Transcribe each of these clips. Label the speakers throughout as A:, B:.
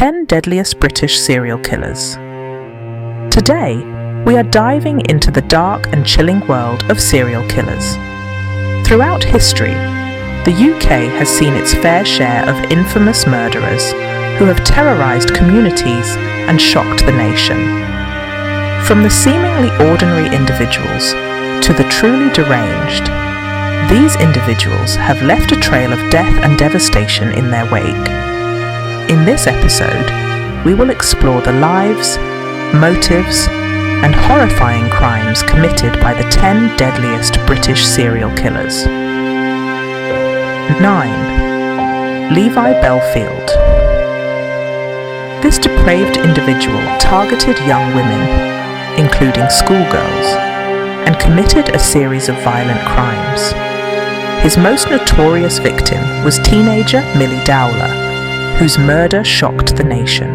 A: 10 Deadliest British Serial Killers. Today, we are diving into the dark and chilling world of serial killers. Throughout history, the UK has seen its fair share of infamous murderers who have terrorised communities and shocked the nation. From the seemingly ordinary individuals to the truly deranged, these individuals have left a trail of death and devastation in their wake. In this episode, we will explore the lives, motives, and horrifying crimes committed by the 10 deadliest British serial killers. 9. Levi Belfield. This depraved individual targeted young women, including schoolgirls, and committed a series of violent crimes. His most notorious victim was teenager Millie Dowler, whose murder shocked the nation.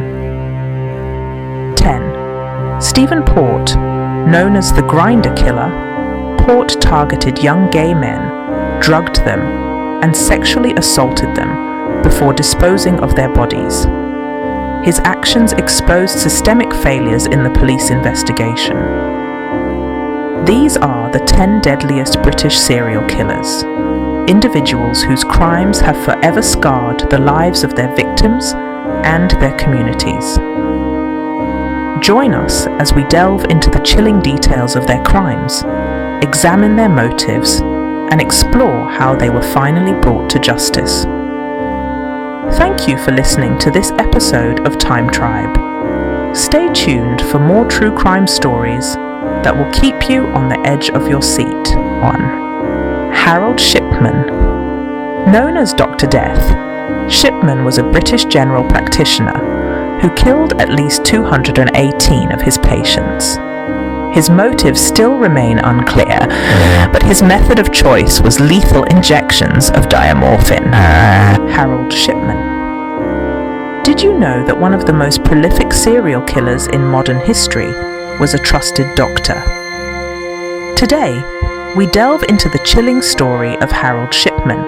A: 10. Stephen Port. Known as the Grinder Killer, Port targeted young gay men, drugged them, and sexually assaulted them before disposing of their bodies. His actions exposed systemic failures in the police investigation. These are the 10 deadliest British serial killers, individuals whose crimes have forever scarred the lives of their victims and their communities. Join us as we delve into the chilling details of their crimes, examine their motives, and explore how they were finally brought to justice. Thank you for listening to this episode of Time Tribe. Stay tuned for more true crime stories that will keep you on the edge of your seat on Harold Shipman. Known as Dr. Death, Shipman was a British general practitioner who killed at least 218 of his patients. His motives still remain unclear, but his method of choice was lethal injections of diamorphine. Harold Shipman. Did you know that one of the most prolific serial killers in modern history was a trusted doctor? Today, we delve into the chilling story of Harold Shipman.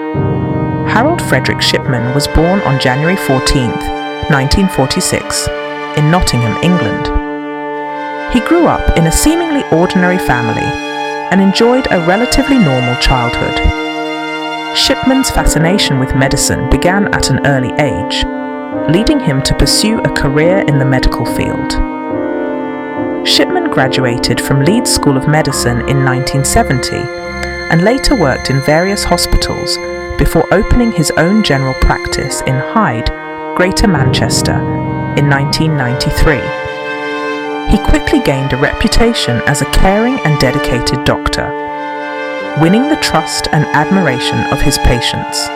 A: Harold Frederick Shipman was born on January 14th, 1946, in Nottingham, England. He grew up in a seemingly ordinary family and enjoyed a relatively normal childhood. Shipman's fascination with medicine began at an early age, leading him to pursue a career in the medical field. Shipman graduated from Leeds School of Medicine in 1970 and later worked in various hospitals before opening his own general practice in Hyde, Greater Manchester, in 1993. He quickly gained a reputation as a caring and dedicated doctor, winning the trust and admiration of his patients.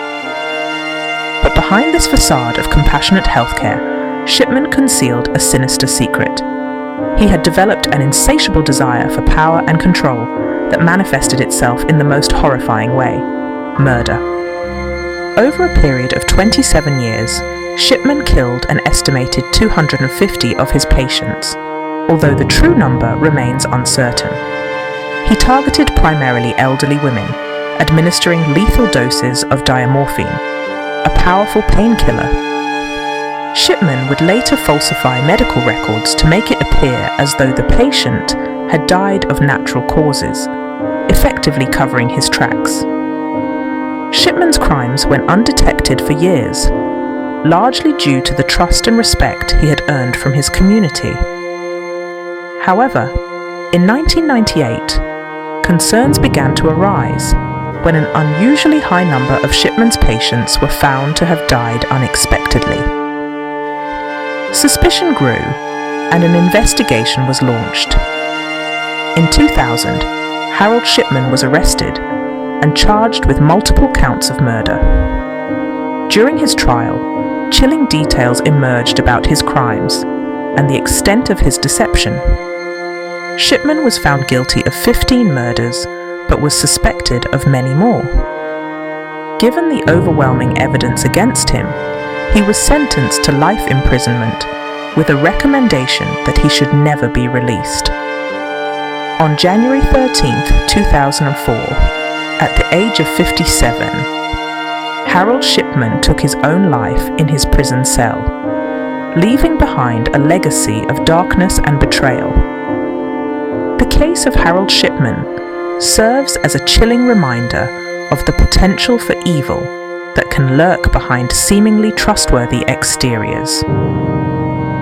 A: But behind this facade of compassionate healthcare, Shipman concealed a sinister secret. He had developed an insatiable desire for power and control that manifested itself in the most horrifying way: murder. Over a period of 27 years, Shipman killed an estimated 250 of his patients, although the true number remains uncertain. He targeted primarily elderly women, administering lethal doses of diamorphine, a powerful painkiller. Shipman would later falsify medical records to make it appear as though the patient had died of natural causes, effectively covering his tracks. Shipman's crimes went undetected for years, largely due to the trust and respect he had earned from his community. However, in 1998, concerns began to arise when an unusually high number of Shipman's patients were found to have died unexpectedly. Suspicion grew, and an investigation was launched. In 2000, Harold Shipman was arrested and charged with multiple counts of murder. During his trial, chilling details emerged about his crimes and the extent of his deception. Shipman was found guilty of 15 murders, but was suspected of many more. Given the overwhelming evidence against him, he was sentenced to life imprisonment with a recommendation that he should never be released. On January 13, 2004, at the age of 57, Harold Shipman took his own life in his prison cell. leaving behind a legacy of darkness and betrayal. The case of Harold Shipman serves as a chilling reminder of the potential for evil that can lurk behind seemingly trustworthy exteriors.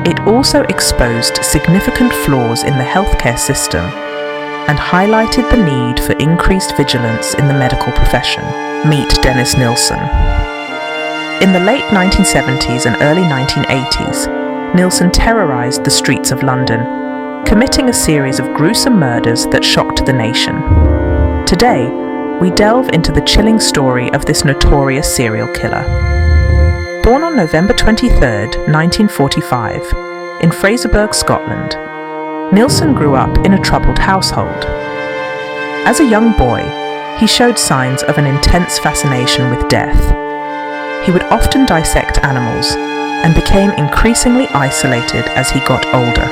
A: It also exposed significant flaws in the healthcare system and highlighted the need for increased vigilance in the medical profession. Meet Dennis Nilsen. In the late 1970s and early 1980s, Nilsen terrorized the streets of London, committing a series of gruesome murders that shocked the nation. Today, we delve into the chilling story of this notorious serial killer. Born on November 23, 1945, in Fraserburgh, Scotland, Nilsen grew up in a troubled household. As a young boy, he showed signs of an intense fascination with death. He would often dissect animals and became increasingly isolated as he got older.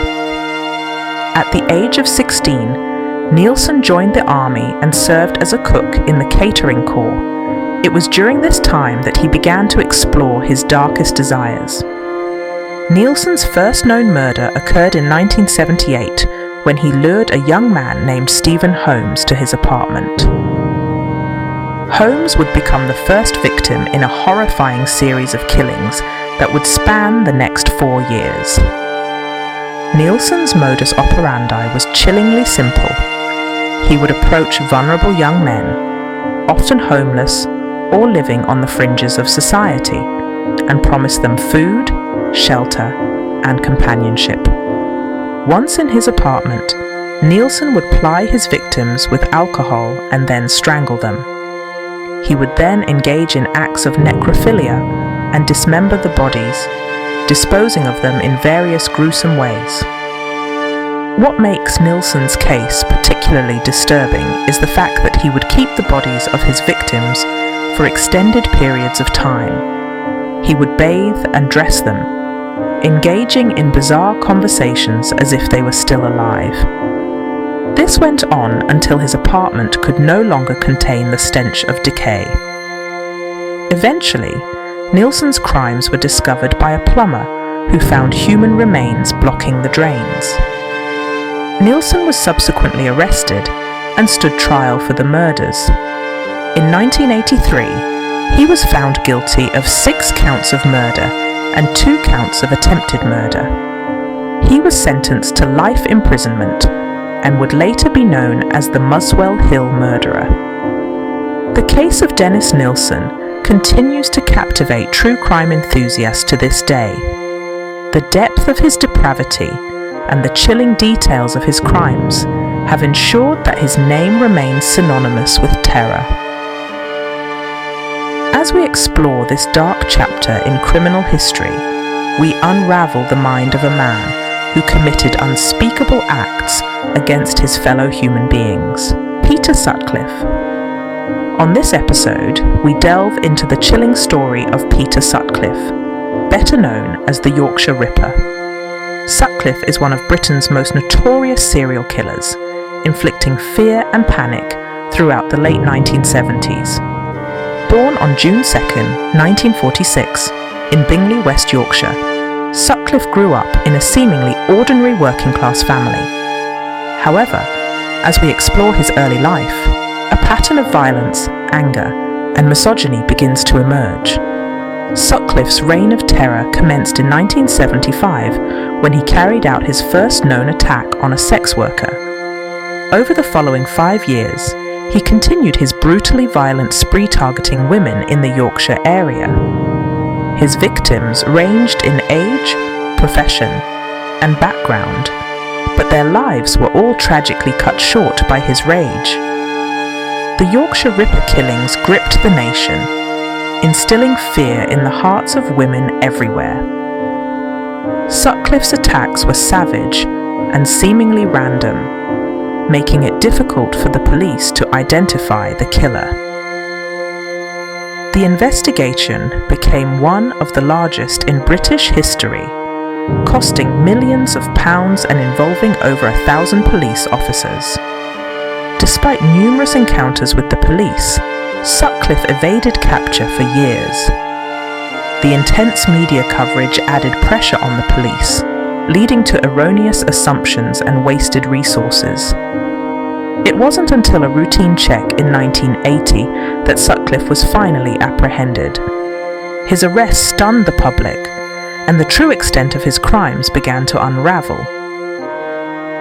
A: At the age of 16, Nilsen joined the army and served as a cook in the catering corps. It was during this time that he began to explore his darkest desires. Nilsen's first known murder occurred in 1978 when he lured a young man named Stephen Holmes to his apartment. Holmes would become the first victim in a horrifying series of killings that would span the next 4 years. Nilsen's modus operandi was chillingly simple. He would approach vulnerable young men, often homeless or living on the fringes of society, and promise them food, shelter, and companionship. Once in his apartment, Nilsen would ply his victims with alcohol and then strangle them. He would then engage in acts of necrophilia and dismember the bodies, disposing of them in various gruesome ways. What makes Nilsen's case particularly disturbing is the fact that he would keep the bodies of his victims for extended periods of time. He would bathe and dress them, engaging in bizarre conversations as if they were still alive. This went on until his apartment could no longer contain the stench of decay. Eventually, Nilsen's crimes were discovered by a plumber who found human remains blocking the drains. Nilsen was subsequently arrested and stood trial for the murders. In 1983, he was found guilty of 6 counts of murder and 2 counts of attempted murder. He was sentenced to life imprisonment and would later be known as the Muswell Hill murderer. The case of Dennis Nilsen continues to captivate true crime enthusiasts to this day. The depth of his depravity and the chilling details of his crimes have ensured that his name remains synonymous with terror. As we explore this dark chapter in criminal history, we unravel the mind of a man who committed unspeakable acts against his fellow human beings, Peter Sutcliffe. On this episode, we delve into the chilling story of Peter Sutcliffe, better known as the Yorkshire Ripper. Sutcliffe is one of Britain's most notorious serial killers, inflicting fear and panic throughout the late 1970s. Born on June 2, 1946, in Bingley, West Yorkshire, Sutcliffe grew up in a seemingly ordinary working-class family. However, as we explore his early life, a pattern of violence, anger, and misogyny begins to emerge. Sutcliffe's reign of terror commenced in 1975 when he carried out his first known attack on a sex worker. Over the following 5 years, he continued his brutally violent spree targeting women in the Yorkshire area. His victims ranged in age, profession, and background, but their lives were all tragically cut short by his rage. The Yorkshire Ripper killings gripped the nation, instilling fear in the hearts of women everywhere. Sutcliffe's attacks were savage and seemingly random, making it difficult for the police to identify the killer. The investigation became one of the largest in British history, costing millions of pounds and involving over 1,000 police officers. Despite numerous encounters with the police, Sutcliffe evaded capture for years. the intense media coverage added pressure on the police, leading to erroneous assumptions and wasted resources. It wasn't until a routine check in 1980 that Sutcliffe was finally apprehended. His arrest stunned the public, and the true extent of his crimes began to unravel.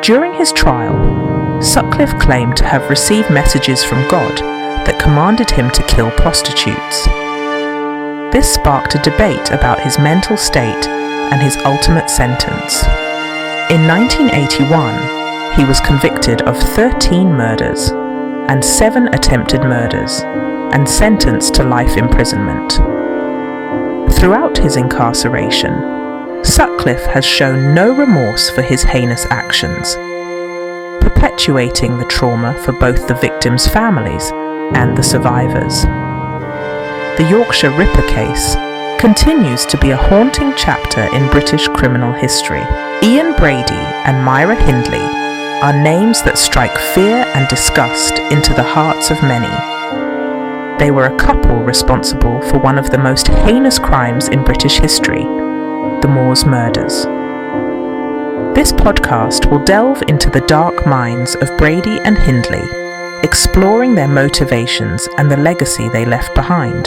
A: During his trial, Sutcliffe claimed to have received messages from God that commanded him to kill prostitutes. This sparked a debate about his mental state and his ultimate sentence. In 1981, he was convicted of 13 murders and 7 attempted murders and sentenced to life imprisonment. Throughout his incarceration, Sutcliffe has shown no remorse for his heinous actions, perpetuating the trauma for both the victims' families and the survivors. The Yorkshire Ripper case continues to be a haunting chapter in British criminal history. Ian Brady and Myra Hindley are names that strike fear and disgust into the hearts of many. They were a couple responsible for one of the most heinous crimes in British history, the Moors murders. This podcast will delve into the dark minds of Brady and Hindley, exploring their motivations and the legacy they left behind.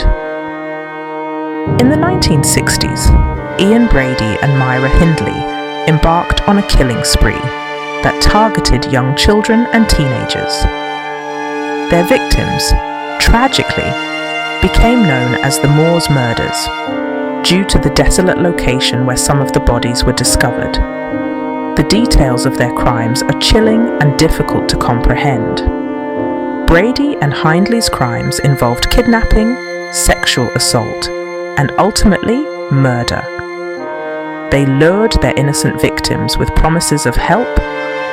A: In the 1960s, Ian Brady and Myra Hindley embarked on a killing spree that targeted young children and teenagers. Their victims, tragically, became known as the Moors murders due to the desolate location where some of the bodies were discovered. The details of their crimes are chilling and difficult to comprehend. Brady and Hindley's crimes involved kidnapping, sexual assault, and ultimately murder. They lured their innocent victims with promises of help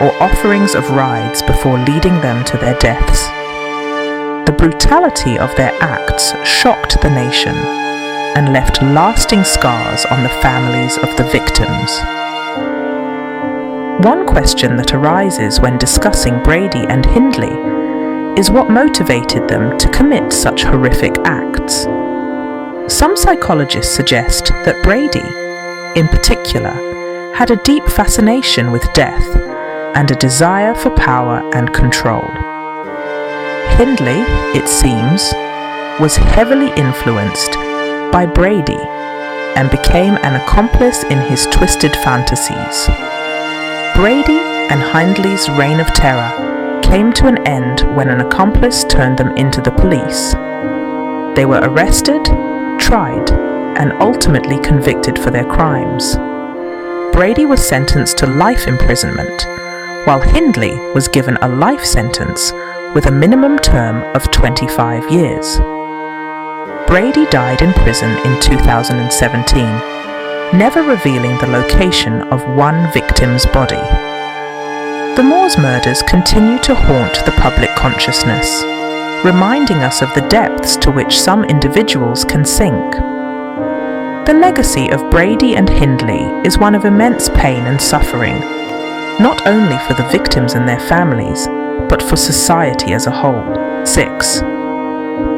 A: or offerings of rides before leading them to their deaths. The brutality of their acts shocked the nation and left lasting scars on the families of the victims. One question that arises when discussing Brady and Hindley is what motivated them to commit such horrific acts. Some psychologists suggest that Brady, in particular, had a deep fascination with death and a desire for power and control. Hindley, it seems, was heavily influenced by Brady and became an accomplice in his twisted fantasies. Brady and Hindley's reign of terror came to an end when an accomplice turned them into the police. They were arrested, tried, and ultimately convicted for their crimes. Brady was sentenced to life imprisonment, while Hindley was given a life sentence with a minimum term of 25 years. Brady died in prison in 2017, never revealing the location of one victim's body. The Moors murders continue to haunt the public consciousness, reminding us of the depths to which some individuals can sink. The legacy of Brady and Hindley is one of immense pain and suffering, not only for the victims and their families, but for society as a whole. 6.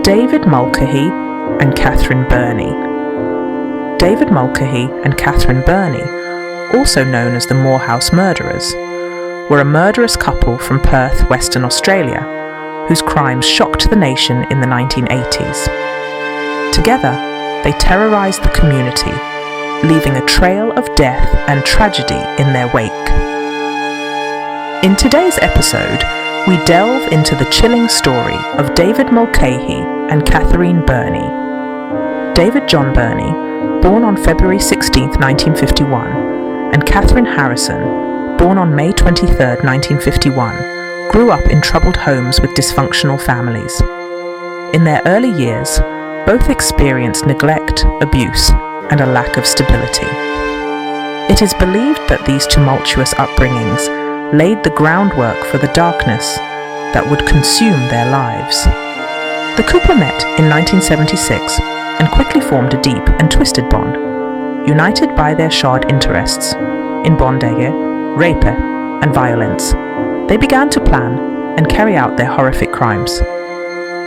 A: David Mulcahy and Catherine Burney. David Mulcahy and Catherine Burney, also known as the Moorhouse Murderers, were a murderous couple from Perth, Western Australia, whose crimes shocked the nation in the 1980s. Together, they terrorized the community, leaving a trail of death and tragedy in their wake. In today's episode, we delve into the chilling story of David Mulcahy and Catherine Burney. David John Burney, born on February 16, 1951, and Catherine Harrison, born on May 23, 1951, grew up in troubled homes with dysfunctional families. In their early years, both experienced neglect, abuse, and a lack of stability. It is believed that these tumultuous upbringings laid the groundwork for the darkness that would consume their lives. The couple met in 1976 and quickly formed a deep and twisted bond, united by their shared interests in bondage, rape, and violence. They began to plan and carry out their horrific crimes.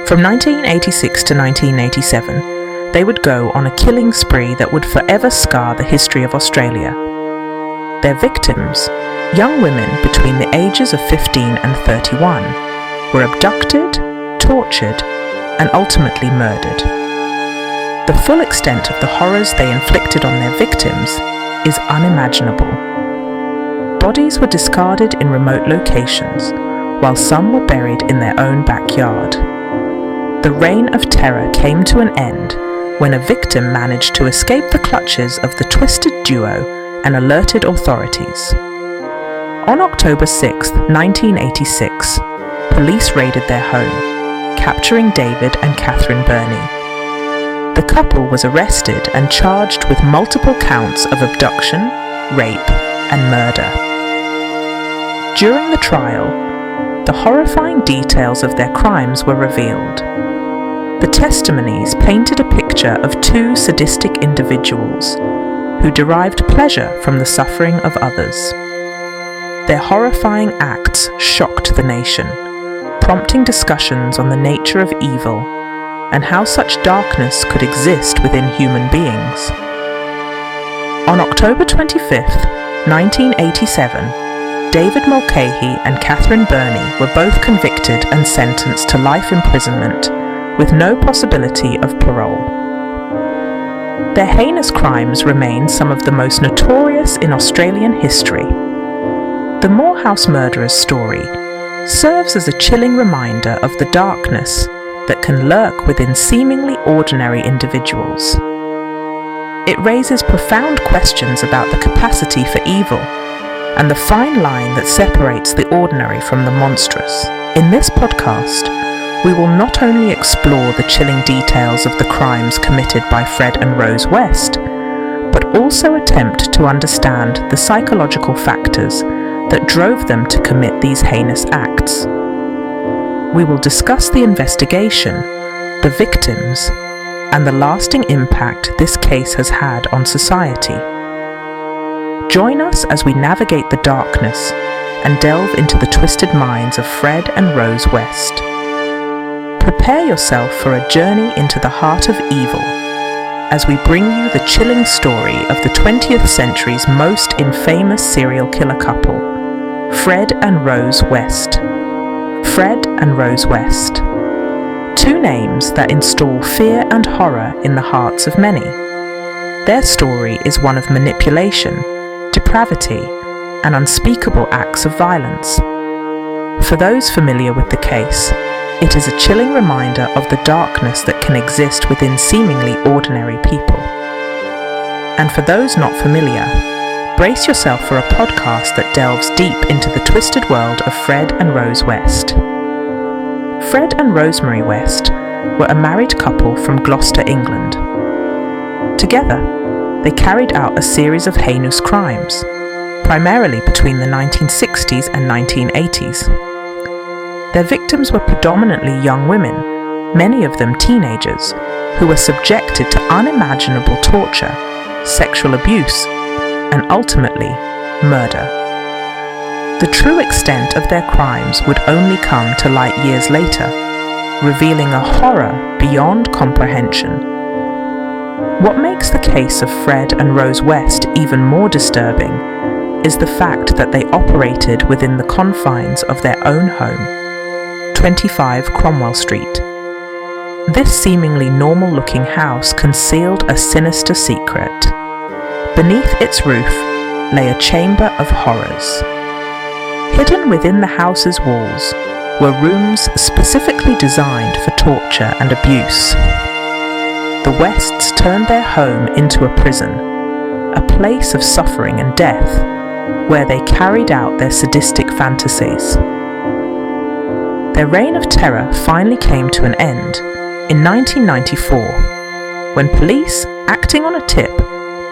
A: From 1986 to 1987, they would go on a killing spree that would forever scar the history of Australia. Their victims, young women between the ages of 15 and 31, were abducted, tortured, and ultimately murdered. The full extent of the horrors they inflicted on their victims is unimaginable. Bodies were discarded in remote locations, while some were buried in their own backyard. The reign of terror came to an end when a victim managed to escape the clutches of the twisted duo and alerted authorities. On October 6, 1986, police raided their home, capturing David and Catherine Burney. The couple was arrested and charged with multiple counts of abduction, rape, and murder. During the trial, the horrifying details of their crimes were revealed. The testimonies painted a picture of two sadistic individuals who derived pleasure from the suffering of others. Their horrifying acts shocked the nation, prompting discussions on the nature of evil and how such darkness could exist within human beings. On October 25, 1987, David Mulcahy and Catherine Burney were both convicted and sentenced to life imprisonment with no possibility of parole. Their heinous crimes remain some of the most notorious in Australian history. The Moorhouse murderer's story serves as a chilling reminder of the darkness that can lurk within seemingly ordinary individuals. It raises profound questions about the capacity for evil and the fine line that separates the ordinary from the monstrous. In this podcast, we will not only explore the chilling details of the crimes committed by Fred and Rose West, but also attempt to understand the psychological factors that drove them to commit these heinous acts. We will discuss the investigation, the victims, and the lasting impact this case has had on society. Join us as we navigate the darkness and delve into the twisted minds of Fred and Rose West. Prepare yourself for a journey into the heart of evil as we bring you the chilling story of the 20th century's most infamous serial killer couple, Fred and Rose West. Fred and Rose West. Two names that install fear and horror in the hearts of many. Their story is one of manipulation, depravity, and unspeakable acts of violence. For those familiar with the case, it is a chilling reminder of the darkness that can exist within seemingly ordinary people. And for those not familiar, brace yourself for a podcast that delves deep into the twisted world of Fred and Rose West. Fred and Rosemary West were a married couple from Gloucester, England. Together, they carried out a series of heinous crimes, primarily between the 1960s and 1980s. Their victims were predominantly young women, many of them teenagers, who were subjected to unimaginable torture, sexual abuse, and ultimately, murder. The true extent of their crimes would only come to light years later, revealing a horror beyond comprehension. What makes the case of Fred and Rose West even more disturbing is the fact that they operated within the confines of their own home, 25 Cromwell Street. This seemingly normal-looking house concealed a sinister secret. Beneath its roof lay a chamber of horrors. Hidden within the house's walls were rooms specifically designed for torture and abuse. The Wests turned their home into a prison, a place of suffering and death, where they carried out their sadistic fantasies. Their reign of terror finally came to an end in 1994, when police, acting on a tip,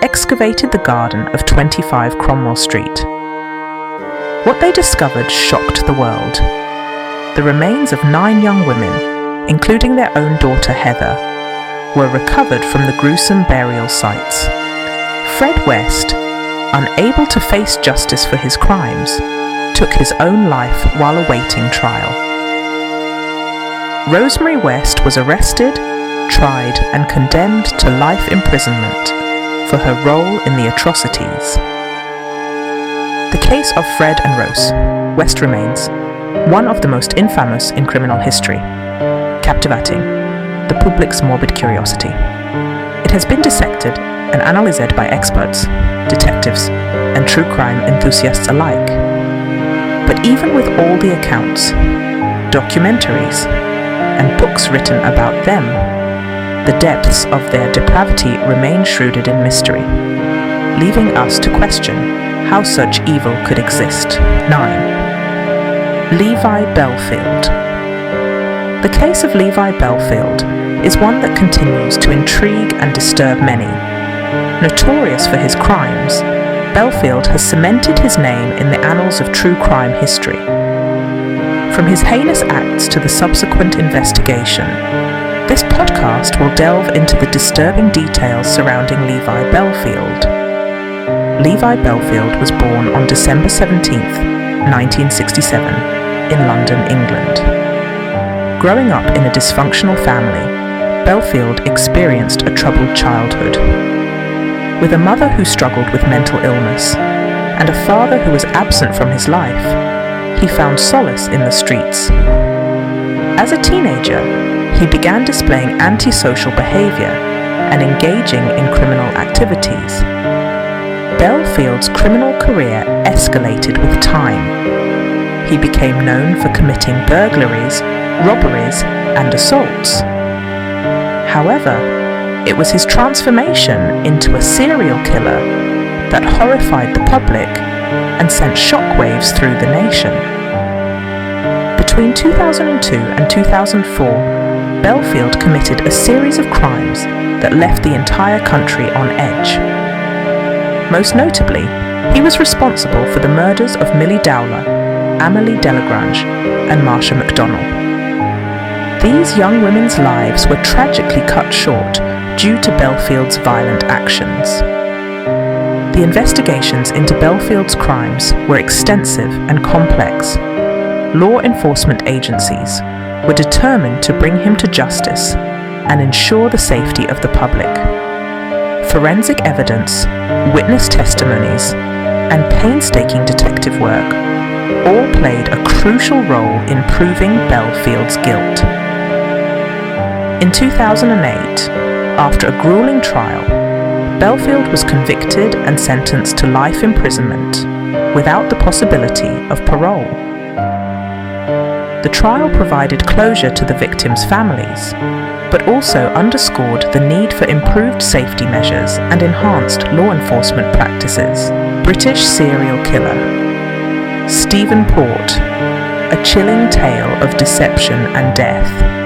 A: excavated the garden of 25 Cromwell Street. What they discovered shocked the world. The remains of 9 young women, including their own daughter Heather, were recovered from the gruesome burial sites. Fred West, unable to face justice for his crimes, took his own life while awaiting trial. Rosemary West was arrested, tried and condemned to life imprisonment for her role in the atrocities. The case of Fred and Rose, West remains one of the most infamous in criminal history, captivating the public's morbid curiosity. It has been dissected and analysed by experts, detectives, and true crime enthusiasts alike. But even with all the accounts, documentaries, and books written about them, the depths of their depravity remain shrouded in mystery, leaving us to question how such evil could exist. 9. Levi Belfield. The case of Levi Belfield is one that continues to intrigue and disturb many. Notorious for his crimes, Belfield has cemented his name in the annals of true crime history. From his heinous acts to the subsequent investigation, this podcast will delve into the disturbing details surrounding Levi Belfield. Levi Belfield was born on December 17, 1967, in London, England. Growing up in a dysfunctional family, Belfield experienced a troubled childhood. With a mother who struggled with mental illness and a father who was absent from his life, he found solace in the streets. As a teenager, he began displaying antisocial behavior and engaging in criminal activities. Belfield's criminal career escalated with time. He became known for committing burglaries, robberies, and assaults. However, it was his transformation into a serial killer that horrified the public and sent shockwaves through the nation. Between 2002 and 2004, Belfield committed a series of crimes that left the entire country on edge. Most notably, he was responsible for the murders of Millie Dowler, Amélie Delagrange, and Marsha McDonnell. These young women's lives were tragically cut short due to Belfield's violent actions. The investigations into Belfield's crimes were extensive and complex. Law enforcement agencies were determined to bring him to justice and ensure the safety of the public. Forensic evidence, witness testimonies, and painstaking detective work all played a crucial role in proving Belfield's guilt. In 2008, after a grueling trial, Belfield was convicted and sentenced to life imprisonment without the possibility of parole. The trial provided closure to the victims' families, but also underscored the need for improved safety measures and enhanced law enforcement practices. British serial killer Stephen Port, a chilling tale of deception and death.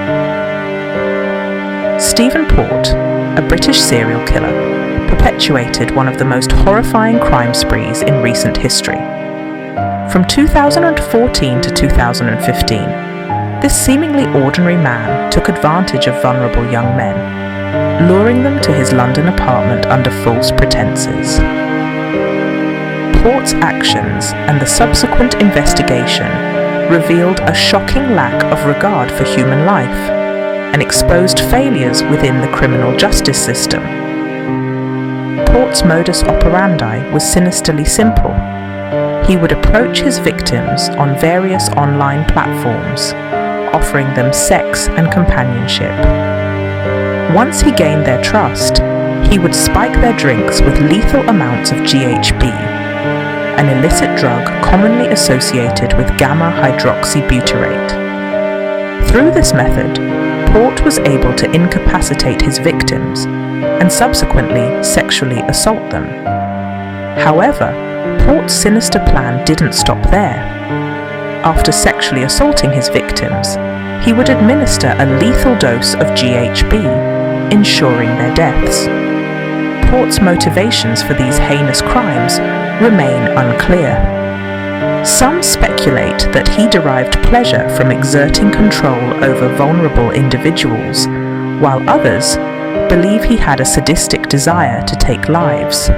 A: Stephen Port, a British serial killer, perpetuated one of the most horrifying crime sprees in recent history. From 2014 to 2015, this seemingly ordinary man took advantage of vulnerable young men, luring them to his London apartment under false pretenses. Port's actions and the subsequent investigation revealed a shocking lack of regard for human life and exposed failures within the criminal justice system. Port's modus operandi was sinisterly simple. He would approach his victims on various online platforms, offering them sex and companionship. Once he gained their trust, he would spike their drinks with lethal amounts of GHB, an illicit drug commonly associated with gamma-hydroxybutyrate. Through this method, Port was able to incapacitate his victims and subsequently sexually assault them. However, Port's sinister plan didn't stop there. After sexually assaulting his victims, he would administer a lethal dose of GHB, ensuring their deaths. Port's motivations for these heinous crimes remain unclear. Some speculate that he derived pleasure from exerting control over vulnerable individuals, while others believe he had a sadistic desire to take lives.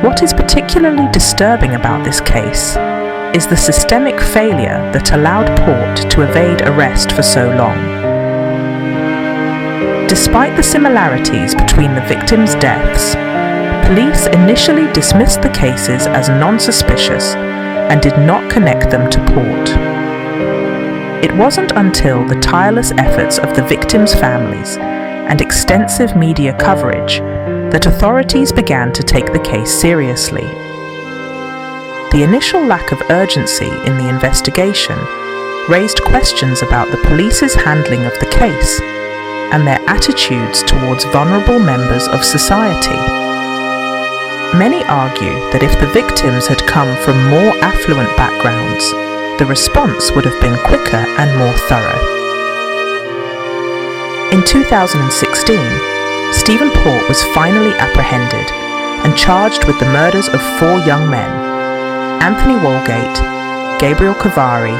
A: What is particularly disturbing about this case is the systemic failure that allowed Port to evade arrest for so long. Despite the similarities between the victims' deaths, police initially dismissed the cases as non-suspicious and did not connect them to Port. It wasn't until the tireless efforts of the victims' families and extensive media coverage that authorities began to take the case seriously. The initial lack of urgency in the investigation raised questions about the police's handling of the case and their attitudes towards vulnerable members of society. Many argue that if the victims had come from more affluent backgrounds, the response would have been quicker and more thorough. In 2016, Stephen Port was finally apprehended and charged with the murders of 4 young men: Anthony Walgate, Gabriel Cavari,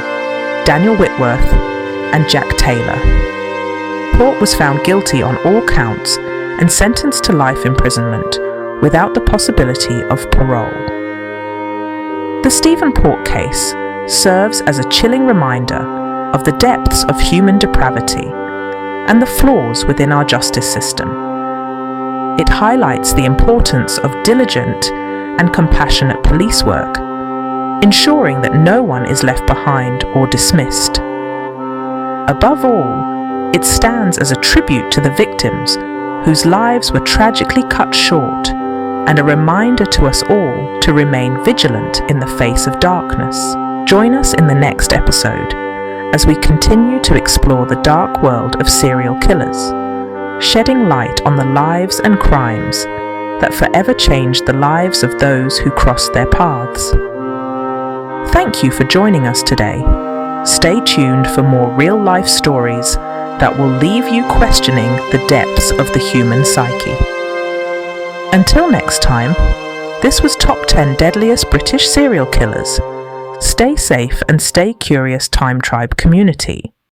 A: Daniel Whitworth, and Jack Taylor. Port was found guilty on all counts and sentenced to life imprisonment without the possibility of parole. The Stephen Port case serves as a chilling reminder of the depths of human depravity and the flaws within our justice system. It highlights the importance of diligent and compassionate police work, ensuring that no one is left behind or dismissed. Above all, it stands as a tribute to the victims whose lives were tragically cut short, and a reminder to us all to remain vigilant in the face of darkness. Join us in the next episode as we continue to explore the dark world of serial killers, shedding light on the lives and crimes that forever changed the lives of those who crossed their paths. Thank you for joining us today. Stay tuned for more real-life stories that will leave you questioning the depths of the human psyche. Until next time, this was Top 10 Deadliest British Serial Killers. Stay safe and stay curious, Time Tribe community.